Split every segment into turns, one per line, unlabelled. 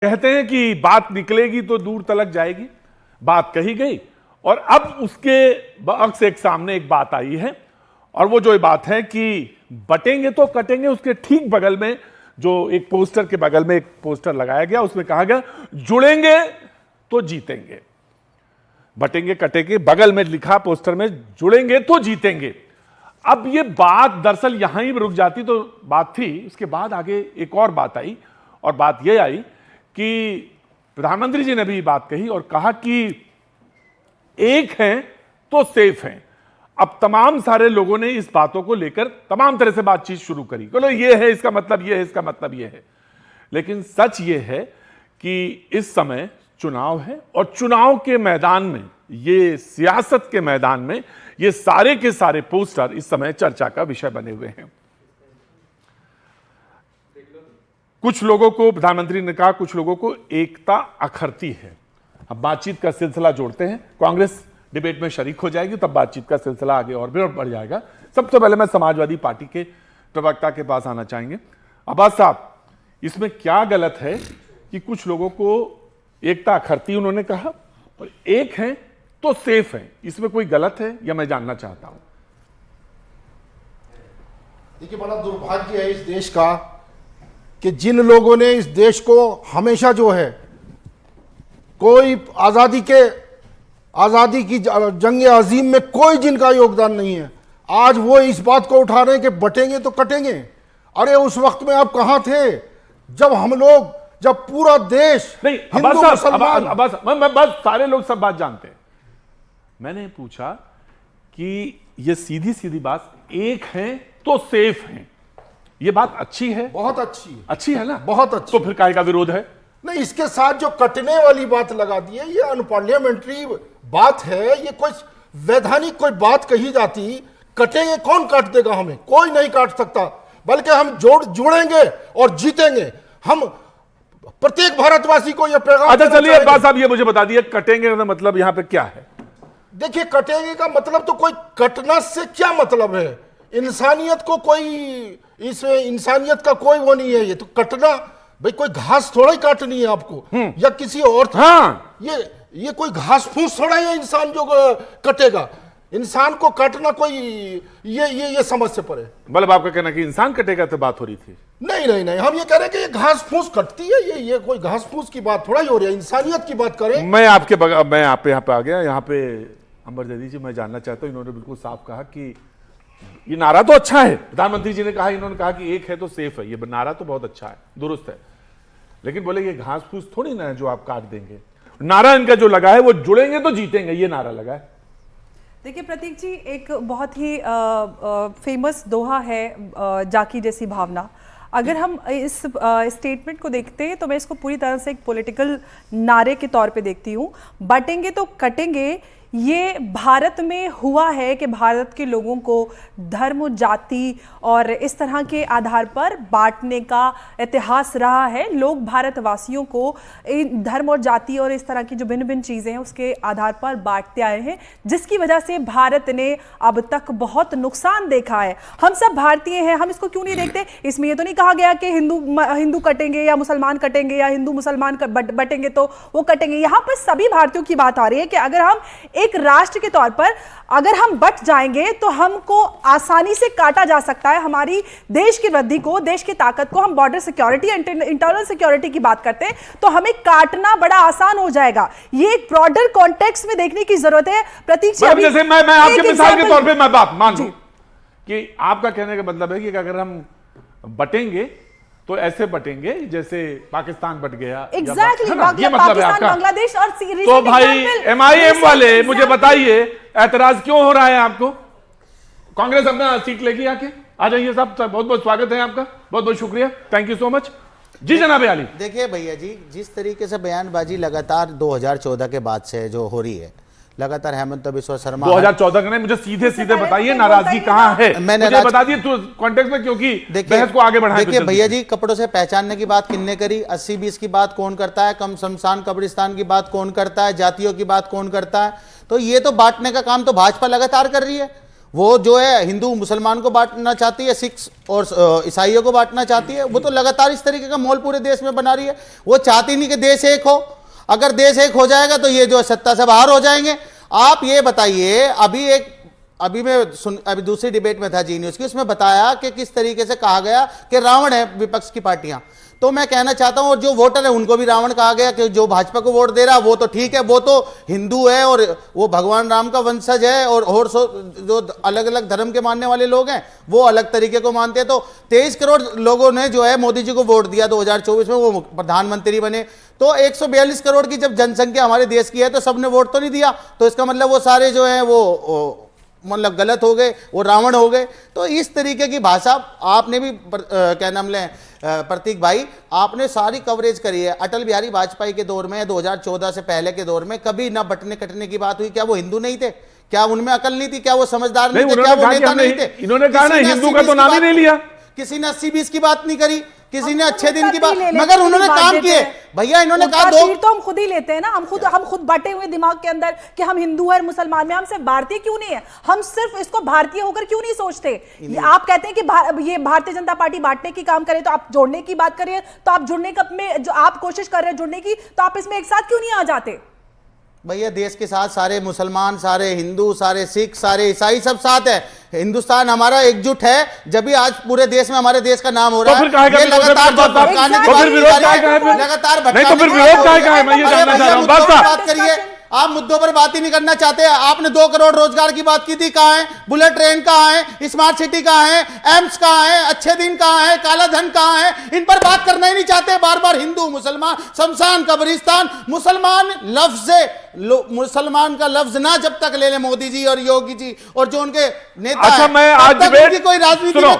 कहते हैं कि बात निकलेगी तो दूर तलक जाएगी। बात कही गई और अब उसके बक्स एक सामने एक बात आई है और वो जो बात है कि बटेंगे तो कटेंगे। उसके ठीक बगल में जो एक पोस्टर के बगल में एक पोस्टर लगाया गया, उसमें कहा गया जुड़ेंगे तो जीतेंगे। बटेंगे कटेंगे बगल में लिखा पोस्टर में, जुड़ेंगे तो जीतेंगे। अब ये बात दरअसल यहां ही रुक जाती तो बात थी। उसके बाद आगे एक और बात आई और बात यह आई कि प्रधानमंत्री जी ने भी बात कही और कहा कि एक हैं तो सेफ हैं। अब तमाम सारे लोगों ने इस बातों को लेकर तमाम तरह से बातचीत शुरू करी, बोलो ये है इसका मतलब, ये है इसका मतलब, ये है। लेकिन सच ये है कि इस समय चुनाव है और चुनाव के मैदान में, ये सियासत के मैदान में, ये सारे के सारे पोस्टर इस समय चर्चा का विषय बने हुए हैं। कुछ लोगों को, प्रधानमंत्री ने कहा, कुछ लोगों को एकता अखरती है। अब बातचीत का सिलसिला जोड़ते हैं, कांग्रेस डिबेट में शरीक हो जाएगी, तब बातचीत का सिलसिला आगे और भी बढ़ जाएगा। सबसे पहले मैं समाजवादी पार्टी के प्रवक्ता के पास आना चाहेंगे। अब्बास साहब, इसमें क्या गलत है कि कुछ लोगों को एकता अखरती उन्होंने कहा और एक है तो सेफ है, इसमें कोई गलत है या मैं जानना चाहता हूं।
देखिए, बड़ा दुर्भाग्य है इस देश का कि जिन लोगों ने इस देश को हमेशा जो है, कोई आजादी की जंग अजीम में कोई जिनका योगदान नहीं है, आज वो इस बात को उठा रहे हैं कि बटेंगे तो कटेंगे। अरे उस वक्त में आप कहां थे जब हम लोग, जब पूरा देश
नहीं,
हिंदू मुसलमान,
बस सारे लोग सब बात जानते हैं। मैंने पूछा कि ये सीधी सीधी बात, एक है तो सेफ है, ये बात अच्छी है?
बहुत अच्छी है।
अच्छी है ना?
बहुत अच्छी।
तो फिर काहे का विरोध है?
नहीं, इसके साथ जो कटने वाली बात लगा दी है, ये अनपार्लियामेंट्री बात है। ये कोई वैधानिक कोई बात कही जाती, कटेंगे, कौन काट देगा हमें? कोई नहीं काट सकता, बल्कि हम जुड़ेंगे और जीतेंगे। हम प्रत्येक भारतवासी को यह पैगाम।
अच्छा चलिए अब्बास साहब, ये मुझे बता दिए कटेंगे का मतलब यहां पे क्या है?
देखिए, कटेंगे का मतलब तो कोई कटना से क्या मतलब है? इंसानियत को कोई, इसमें इंसानियत का कोई वो नहीं है। ये तो कटना, भाई कोई घास थोड़ा ही काटनी है आपको या किसी और।
हाँ,
ये कोई घास फूस थोड़ा ही है इंसान जो कटेगा। इंसान को काटना कोई ये समझ से परे।
मतलब आपका कहना कि इंसान कटेगा तो बात हो रही थी?
नहीं नहीं नहीं, हम ये कह रहे हैं कि ये घास फूस कटती है, ये कोई घास फूस की बात थोड़ा ही हो रही है। इंसानियत की बात करें।
मैं आप यहाँ पे आ गया। यहाँ पे अंबर जैदी जी, मैं जानना चाहता हूँ, इन्होंने बिल्कुल साफ कहा कि ये नारा तो अच्छा है, प्रधानमंत्री जी ने कहा, इन्होंने कहा कि एक है तो सेफ है, ये नारा तो बहुत अच्छा है, दुरुस्त है, लेकिन बोले ये घास फूस थोड़ी ना है जो आप काट देंगे। नारा इनका जो लगा है वो जुड़ेंगे तो जीतेंगे, ये नारा लगा है।
देखिए प्रतीक जी, एक बहुत ही फेमस दोहा है, जाकी जैसी भावना। अगर हम इस स्टेटमेंट को देखते हैं तो मैं इसको पूरी तरह से एक पॉलिटिकल नारे के तौर पे देखती हूँ। बटेंगे तो कटेंगे, ये भारत में हुआ है कि भारत के लोगों को धर्म, जाति और इस तरह के आधार पर बांटने का इतिहास रहा है। लोग भारतवासियों को धर्म और जाति और इस तरह की जो भिन्न भिन्न चीज़ें हैं उसके आधार पर बांटते आए हैं, जिसकी वजह से भारत ने अब तक बहुत नुकसान देखा है। हम सब भारतीय हैं, हम इसको क्यों नहीं देखते? इसमें ये तो नहीं कहा गया कि हिंदू कटेंगे या मुसलमान कटेंगे या हिंदू मुसलमान बटेंगे तो वो कटेंगे। यहाँ पर सभी भारतीयों की बात आ रही है कि अगर हम एक राष्ट्र के तौर पर अगर हम बट जाएंगे तो हमको आसानी से काटा जा सकता है। हमारी देश की वृद्धि को, देश की ताकत को, हम बॉर्डर सिक्योरिटी, इंटरनल सिक्योरिटी की बात करते हैं तो हमें काटना बड़ा आसान हो जाएगा। ये एक ब्रॉडर कॉन्टेक्स्ट में देखने की जरूरत है। प्रतीक जी,
जैसे मैं आपके मिसाल के तौर पे मैं बात मान लूं कि आपका कहने का मतलब है कि अगर हम बटेंगे तो ऐसे बटेंगे जैसे पाकिस्तान बट गया।
एग्जैक्टली,
ये मतलब है आपका।
बांग्लादेश और
तो भाई MIM वाले मुझे बताइए, ऐतराज क्यों हो रहा है आपको? कांग्रेस अपना सीट लेगी, आके आ जाइए साहब, बहुत बहुत स्वागत है आपका, बहुत बहुत शुक्रिया, थैंक यू सो मच जी। जनाब आली,
देखिए भैया जी, जिस तरीके से बयानबाजी लगातार 2014 के बाद से जो हो रही है, लगातार हेमंत बिस्वा शर्मा
2014 का नहीं, मुझे सीधे सीधे बताइए नाराजगी कहां है, मुझे बता दिए तो कॉन्टेक्स्ट में, क्योंकि बहस को आगे बढ़ाएं।
देखिए भैया जी, कपड़ों से पहचानने की बात किसने करी? 80-20 की बात कौन करता है? कम शमशान कब्रिस्तान की बात कौन करता है? जातियों की बात कौन करता है? तो ये तो बांटने का काम तो भाजपा लगातार कर रही है। वो जो है हिंदू मुसलमान को बांटना चाहती है, सिख और ईसाइयों को बांटना चाहती है। वो तो लगातार इस तरीके का माहौल पूरे देश में बना रही है। वो चाहती नहीं कि देश एक हो। अगर देश एक हो जाएगा तो ये जो सत्ता से बाहर हो जाएंगे। आप ये बताइए, अभी दूसरी डिबेट में था जी न्यूज़ की, उसमें बताया कि किस तरीके से कहा गया कि रावण है विपक्ष की पार्टियां। तो मैं कहना चाहता हूं, और जो वोटर है उनको भी रावण कहा गया कि जो भाजपा को वोट दे रहा वो तो ठीक है, वो तो हिंदू है और वो भगवान राम का वंशज है, और जो अलग अलग धर्म के मानने वाले लोग हैं वो अलग तरीके को मानते हैं। तो 23 करोड़ लोगों ने जो है मोदी जी को वोट दिया 2024 में, वो प्रधानमंत्री बने। तो 142 करोड़ की जब जनसंख्या हमारे देश की है तो सबने वोट तो नहीं दिया, तो इसका मतलब वो सारे जो है वो मतलब गलत हो गए, वो रावण हो गए। तो इस तरीके की भाषा आपने भी क्या नाम लें प्रतीक भाई, आपने सारी कवरेज करी है। अटल बिहारी वाजपेयी के दौर में 2014 से पहले के दौर में कभी ना बटने कटने की बात हुई। क्या वो हिंदू नहीं थे? क्या उनमें अकल नहीं थी? क्या वो समझदार नहीं थे? क्या वो नेता नहीं थे?
इन्होंने कहा ना हिंदू का तो नाम ही नहीं लिया।
किसी ने 80-20 की बात नहीं करी, किसी ने अच्छे दिन की बात, मगर उन्होंने काम किए। भैया इन्होंने कहा दो,
तो हम खुद ही लेते हैं ना, हम खुद बटे हुए दिमाग के अंदर कि हम हिंदू है मुसलमान में, हम सिर्फ भारतीय क्यों नहीं है? हम सिर्फ इसको भारतीय होकर क्यों नहीं सोचते? आप कहते हैं कि ये भारतीय जनता पार्टी बांटने की काम करे, तो आप जोड़ने की बात करिए। तो आप जुड़ने का में जो आप कोशिश कर रहे हैं जुड़ने की, तो आप इसमें एक साथ क्यों नहीं आ जाते?
भैया देश के साथ सारे मुसलमान, सारे हिंदू, सारे सिख, सारे ईसाई सब साथ है। हिंदुस्तान हमारा एकजुट है, जब भी आज पूरे देश में हमारे देश का नाम हो रहा है।
लगातार
बात करिए, आप मुद्दों पर बात ही नहीं करना चाहते। आपने 2 करोड़ रोजगार की बात की थी, कहां है? बुलेट ट्रेन कहां है? स्मार्ट सिटी कहां है? एम्स कहां है? अच्छे दिन कहां है? काला धन कहां है? इन पर बात करना ही नहीं चाहते। बार बार हिंदू मुसलमान, शमशान कब्रिस्तान, मुसलमान का लफ्ज ना जब तक ले ले मोदी जी और योगी जी और जो उनके नेता।
अच्छा, मैं आज डिबेट
कोई राजनीति में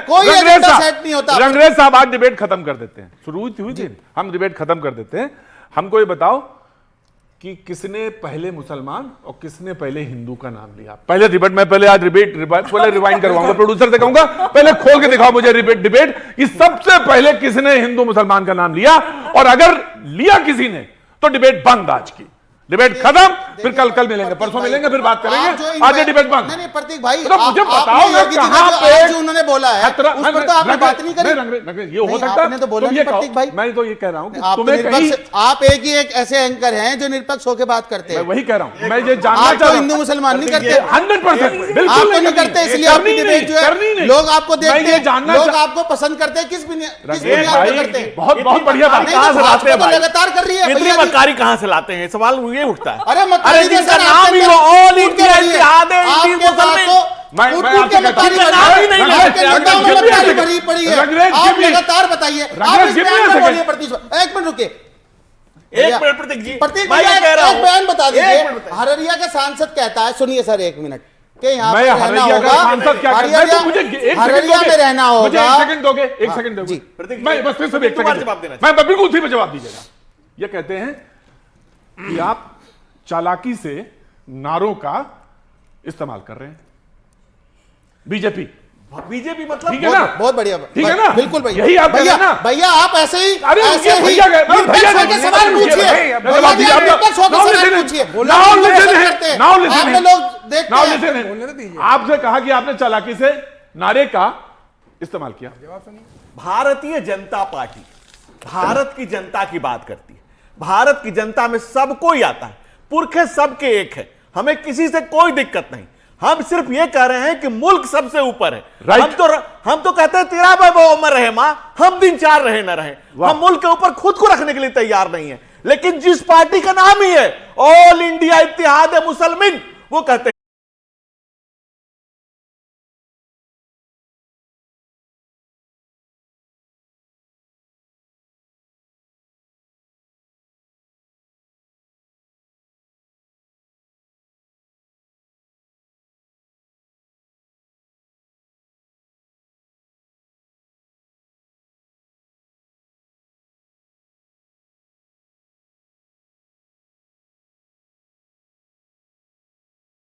कोई एजेंडा सेट नहीं होता।
रंगरेज साहब आज डिबेट खत्म कर देते हैं। शुरू हुई थी, हम डिबेट खत्म कर देते हैं। हमको ये बताओ कि किसने पहले मुसलमान और किसने पहले हिंदू का नाम लिया? पहले डिबेट, मैं पहले आज पहले रिवाइंड करवाऊंगा, प्रोड्यूसर से कहूंगा पहले खोल के दिखाओ मुझे डिबेट कि सबसे पहले किसने हिंदू मुसलमान का नाम लिया, और अगर लिया किसी ने तो डिबेट बंद। आज की डिबेट खत्म, फिर कल मिलेंगे, परसों मिलेंगे, फिर बात करेंगे। आज डिबेट बंद।
नहीं प्रतीक भाई,
तो मुझे बताओ ना कहां पे
जो उन्होंने बोला है उस पर तो आपने बात नहीं करी।
ये हो सकता है,
तो बोला नहीं प्रतीक भाई।
मैं तो ये कह रहा हूं कि
तुम्हें कहीं आप एक ही एक ऐसे एंकर हैं जो निरपक्ष होकर बात करते हैं।
मैं वही कह रहा हूं, मैं ये जानना चाहता हूं।
हिंदू मुसलमान नहीं करते
100%, बिल्कुल
आप नहीं करते, इसलिए आपकी डिबेट जो है लोग आपको देखते हैं, लोग आपको पसंद करते हैं। किस बुनियाद पर करते हैं?
बहुत बढ़िया बात
कहां से लाते हैं भाई?
लगातार कर रही है।
इतनी मक्कारी कहां से लाते हैं? सवाल ये उठता है।
अरे
जिसका नाम ही वो ऑल इंडिया इत्तेहाद है हिंदी मुसलमान,
मैं आपसे कहता हूं
नाम ही नहीं लेते।
भरी पड़ी है। आप लगातार बताइए, आप इस बयान में बोलिए। एक मिनट रुकिए,
एक मिनट प्रतीक जी,
प्रतीक
मैं
भाई
कह रहा
एक
हूं,
बयान बता दीजिए। हररिया का सांसद कहता है, सुनिए सर एक मिनट, कि यहाँ पे रहना होगा।
सांसद क्या कहता है? मुझे
हररिया में रहना होगा।
मुझे 1 सेकंड दोगे? 1 सेकंड दोगे? मैं बस फिर से 1 सेकंड
जवाब देना,
मैं बिल्कुल उसी पे जवाब दीजिएगा। ये कहते हैं कि आप चालाकी से नारों का इस्तेमाल कर रहे हैं। बीजेपी
मतलब
ठीक है ना?
बहुत बढ़िया,
ठीक है ना?
बिल्कुल भैया,
यही आप
भैया
ना?
भैया आप ऐसे ही
अरे
ऐसे ही
भैया
के सवाल पूछिए।
आपसे कहा कि आपने चालाकी से नारे का इस्तेमाल किया।
भारतीय जनता पार्टी भारत की जनता की बात करती है। भारत की जनता में सब कोई आता है, पुरखे सबके एक है, हमें किसी से कोई दिक्कत नहीं। हम सिर्फ ये कह रहे हैं कि मुल्क सबसे ऊपर है। हम तो कहते हैं तेरा बाबा उमर रहे मां, हम दिन 4 रहे न रहे, हम मुल्क के ऊपर खुद को रखने के लिए तैयार नहीं है। लेकिन जिस पार्टी का नाम ही है ऑल इंडिया इत्तेहाद मुसलमान, वो कहते हैं